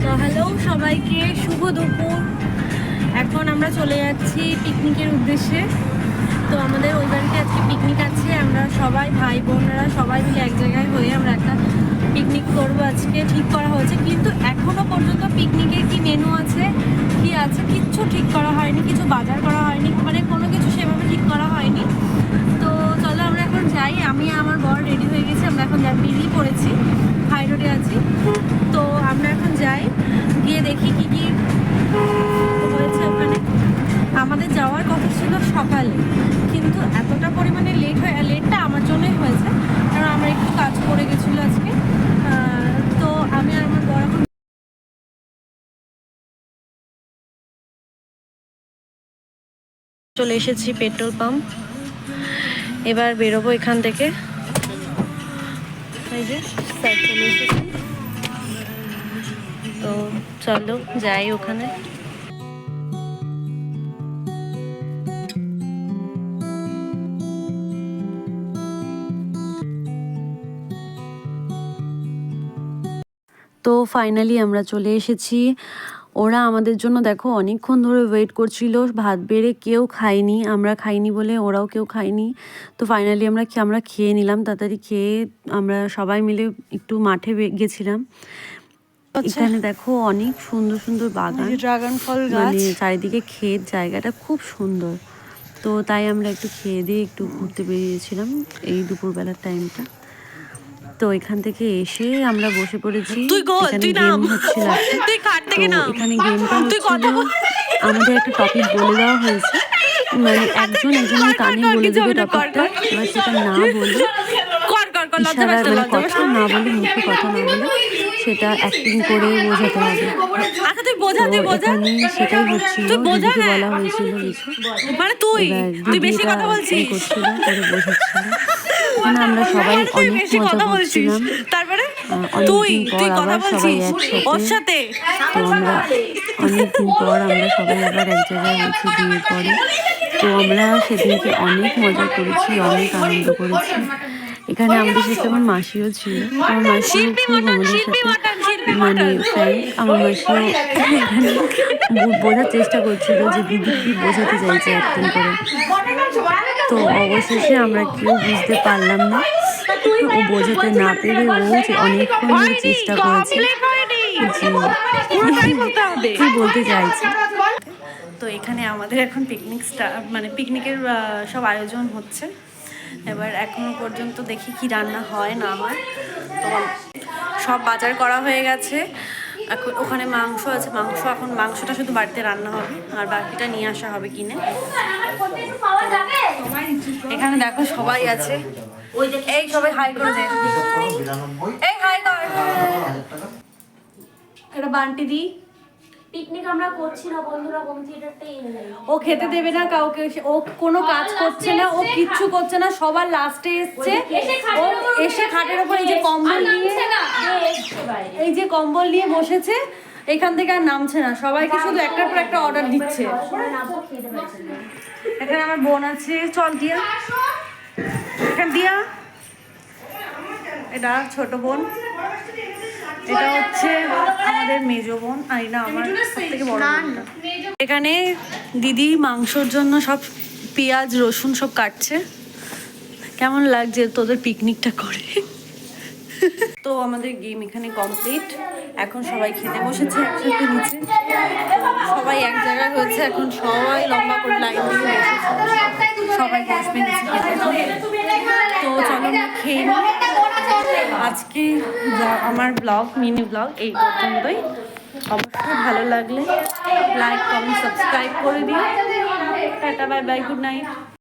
তো হ্যালো সবাইকে, শুভ দুপুর। এখন আমরা চলে যাচ্ছি পিকনিকের উদ্দেশ্যে। তো আমাদের ওই বাড়িতে আজকে পিকনিক আছে। আমরা সবাই ভাই বোনরা সবাই মিলে এক জায়গায় হয়ে আমরা একটা পিকনিক করবো আজকে, ঠিক করা হয়েছে। কিন্তু এখনও পর্যন্ত পিকনিকের কি মেনু আছে, কি আছে, কিচ্ছু ঠিক করা হয়নি, কিছু বাজার করা হয়নি, মানে কোনো কিছু সেভাবে ঠিক করা হয়নি। তো চলো আমরা এখন যাই। আমি আমার বর রেডি হয়ে গেছি, আমরা এখন বেরিয়ে পড়েছি, হাই রোডে আছি। তো আমরা এখন যাই, গিয়ে দেখি কি কি হয়েছে ওখানে। আমাদের যাওয়ার কথা ছিল সকালে, কিন্তু এতটা পরিমাণে লেটটা আমার জন্যই হয়েছে, কারণ আমরা একটু কাজ করে গেছিলো আজকে। তো আমি আর আমার বর এখন চলে এসেছি পেট্রোল পাম্প। এবার বেরোবো এখান থেকে। এই যে স্যার চলে এসেছি, তো চলো যাই ওখানে। তো ফাইনালি আমরা চলে এসেছি। ওরা আমাদের জন্য দেখো অনেকক্ষণ ধরে ওয়েট করছিল, ভাত বেড়ে কেউ খায়নি, আমরা খাইনি বলে ওরাও কেউ খায়নি। তো ফাইনালি আমরা খেয়ে নিলাম, তাড়াতাড়ি খেয়ে আমরা সবাই মিলে একটু মাঠে গেছিলাম। এখানে দেখো অনেক সুন্দর সুন্দর বাগান, ড্রাগন ফল গাছ, মানে চারিদিকে ক্ষেত, জায়গাটা খুব সুন্দর। তো তাই আমরা একটু খেয়ে দিয়ে একটু ঘুরতে বেরিয়েছিলাম এই দুপুরবেলার টাইমটা। তো এখান থেকে এসে আমরা বসে পড়েছি। এখানে গেম হচ্ছিল, এখানে গেমটা হচ্ছিল, আমাদের একটা টপিক বলে দেওয়া হয়েছে, মানে একজন একজনের কানে বলে দেবে টপিকটা, এবার সেটা না বলে ইশারা, মানে কথা না বলে, মুখে কথা না বলে সেটা অ্যাক্টিং করে বোঝাতে হবে। তো এখানে সেটাই হচ্ছিল, দিদিকে বলা হয়েছিল কিছু, এবার দিদি এটা করছিল, করে বোঝাচ্ছিল। এখানে আমরা সবাই অনেক মজা করছিলাম, অনেকদিন পর আবার সবাই একসাথে। তো আমরা অনেকদিন পর আমরা সবাই আবার এক জায়গায় হয়েছি বিয়ের পরে। তো আমরা সেদিনকে অনেক মজা করেছি, অনেক আনন্দ করেছি। এখানে আমাদের সাথে আমার মাসিও ছিল, আমার মাসিও খুব আমাদের সাথে মানে ফ্রেন্ড। আমার মাসিও এখানে বোঝার চেষ্টা করছিল যে দিদি কি বোঝাতে চাইছে অ্যাক্টিং করে। তো অবশেষে আমরা কেউ বুঝতে পারলাম না, ও বোঝাতে না পেরে ও অনেকক্ষণ ধরে চেষ্টা করেছে যে কি বলতে চাইছে। তো এখানে আমাদের এখন মানে পিকনিকের সব আয়োজন হচ্ছে। এবার এখনো পর্যন্ত দেখি কি রান্না হয় না হয়। তো সব বাজার করা হয়ে গেছে, এখন ওখানে মাংস আছে, এখন মাংসটা শুধু বাড়িতে রান্না হবে, আর বাকিটা নিয়ে আসা হবে কিনে। এখানে দেখো সবাই আছে, এই সবাই হাই করে দে, এই হাই কর, এটা বান্টি দি। পিকনিক আমরা করছি না বন্ধুরা, হোম থিয়েটারটাই এনে ও খেতে দেবে না কাউকে, ও কোনো কাজ করছে না, ও কিচ্ছু করছে না, সবার লাস্টে এসছে। ও এসে খাটের উপর এই যে কম্বল নিয়ে, এই যে কম্বল নিয়ে বসেছে, এখান থেকে আর নামছে না, সবাইকে শুধু একটার পর একটা অর্ডার দিচ্ছে। এখানে আমার বোন আছে, চল দিয়া, এখানে দিয়া, এটা ছোট বোন, এটা হচ্ছে আমাদের মেজো বোন, আর না আমার সবথেকে বড় বোনটা। এখানে দিদি মাংসর জন্য সব পেঁয়াজ রসুন সব কাটছে। কেমন লাগছে তোদের পিকনিকটা করে? তো আমাদের গেম এখানে কমপ্লিট, এখন সবাই খেতে বসেছে একসাথে নিচে, সবাই এক জায়গায় হয়েছে, এখন সবাই লম্বা করে লাইন দিয়ে বসেছে, সবাই বসবে নিচে খেতে। তো চলো আমরা খেয়ে নিই। আজকে আমার মিনি ব্লগ এই পর্যন্তই। অবশ্যই ভালো লাগলে লাইক, কমেন্ট, সাবস্ক্রাইব করে দিও। Tata, bye bye, good night.